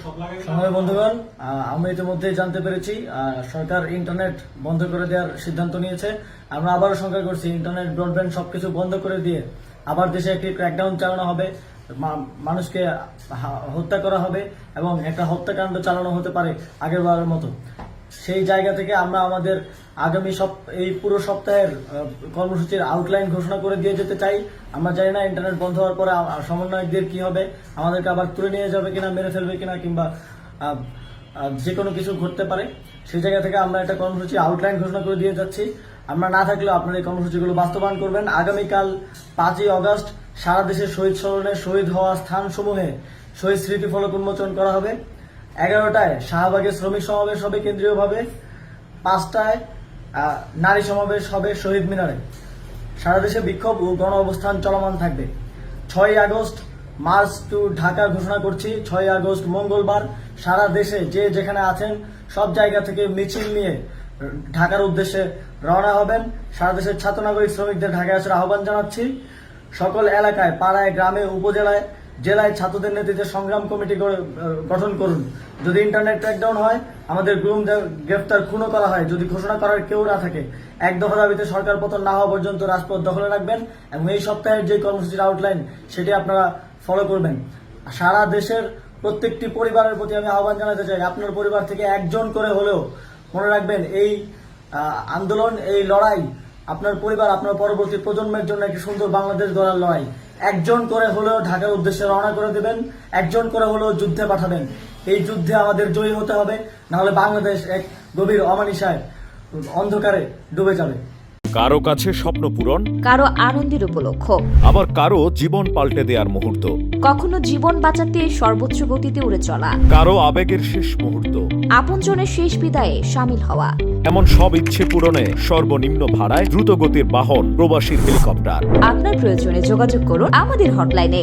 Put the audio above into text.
সংগ্রামী বন্ধুগণ, আমরা ইতিমধ্যে জানতে পেরেছি সরকার ইন্টারনেট বন্ধ করে দেওয়ার সিদ্ধান্ত নিয়েছে। আমরা আবারও শঙ্কা করছি ইন্টারনেট ব্রডব্যান্ড সবকিছু বন্ধ করে দিয়ে আবার দেশে একটি ক্র্যাকডাউন চালানো হবে, মানুষকে হত্যা করা হবে এবং একটা হত্যাকাণ্ড চালানো হতে পারে আগের বারের মতো। সেই জায়গা থেকে আমরা আমাদের আগামী এই পুরো সপ্তাহের কর্মসূচির আউটলাইন ঘোষণা করে দিয়ে যেতে চাই। আমরা জানি না ইন্টারনেট বন্ধ হওয়ার পরে সমন্বয়কদের কি হবে, আমাদেরকে আবার তুলে নিয়ে যাবে কিনা, মেরে ফেলবে কিনা, কিংবা যে কোনো কিছু ঘটতে পারে। সেই জায়গা থেকে আমরা একটা কর্মসূচি আউটলাইন ঘোষণা করে দিয়ে যাচ্ছি। আমরা না থাকলেও আপনারা এই কর্মসূচিগুলো বাস্তবায়ন করবেন। আগামীকাল 5ই অগস্ট সারা দেশে শহীদ স্মরণে শহীদ হওয়া স্থানসমূহে শহীদ স্মৃতিফলক উন্মোচন করা হবে। 11টায় শাহবাগে শ্রমিক সমাবেশ হবে কেন্দ্রীয়ভাবে, 5টায় নারী সমাবেশ হবে শহীদ মিনারে। সারা দেশে বিক্ষোভ ও গণ অবস্থান চলমান থাকবে। 6ই আগস্ট মার্চ টু ঢাকা ঘোষণা করছি। 6ই আগস্ট মঙ্গলবার সারা দেশে যে যেখানে আছেন সব জায়গা থেকে মিছিল নিয়ে ঢাকার উদ্দেশ্যে রওনা হবেন। সারা দেশের ছাত্র নাগরিক শ্রমিকদের ঢাকায় আসার আহ্বান জানাচ্ছি। সকল এলাকায়, পাড়ায়, গ্রামে, উপজেলায়, জেলায় ছাত্রদের নেতৃত্বে সংগ্রাম কমিটি গঠন করুন। যদি ইন্টারনেট ক্র্যাকডাউন হয়, আমাদের গুমদের গ্রেফতার, খুনও করা হয়, যদি ঘোষণা করার কেউ না থাকে, এক দফা দাবিতে সরকার পতন না হওয়া পর্যন্ত রাজপথ দখলে রাখবেন এবং এই সপ্তাহের যে কর্মসূচির আউটলাইন সেটি আপনারা ফলো করবেন। সারা দেশের প্রত্যেকটি পরিবারের প্রতি আমি আহ্বান জানাতে চাই, আপনার পরিবার থেকে একজন করে হলেও মনে রাখবেন এই আন্দোলন, এই লড়াই আপনার পরিবার, আপনার পরবর্তী প্রজন্মের জন্য একটি সুন্দর বাংলাদেশ গড়ার লড়াই। একজন করে হলেও ঢাকার উদ্দেশ্যে রওনা করে দেবেন, একজন করে হলেও যুদ্ধে পাঠাবেন। এই যুদ্ধে আমাদের জয়ী হতে হবে, নাহলে বাংলাদেশ এক গভীর অমানিসায় অন্ধকারে ডুবে যাবে। কারো কাছে স্বপ্ন পূরণ, কারো আনন্দের উপলক্ষ, আবার কারো জীবন পাল্টে দেওয়ার মুহূর্ত, কখনো জীবন বাঁচাতে সর্বোচ্চ গতিতে উড়ে চলা, কারো আবেগের শেষ মুহূর্ত, আপনজনের শেষ বিদায়ে সামিল হওয়া। এমন সব ইচ্ছে পূরণে সর্বনিম্ন ভাড়ায় দ্রুতগতির বাহন প্রবাসী হেলিকপ্টার। আপনার প্রয়োজনে যোগাযোগ করুন আমাদের হটলাইনে।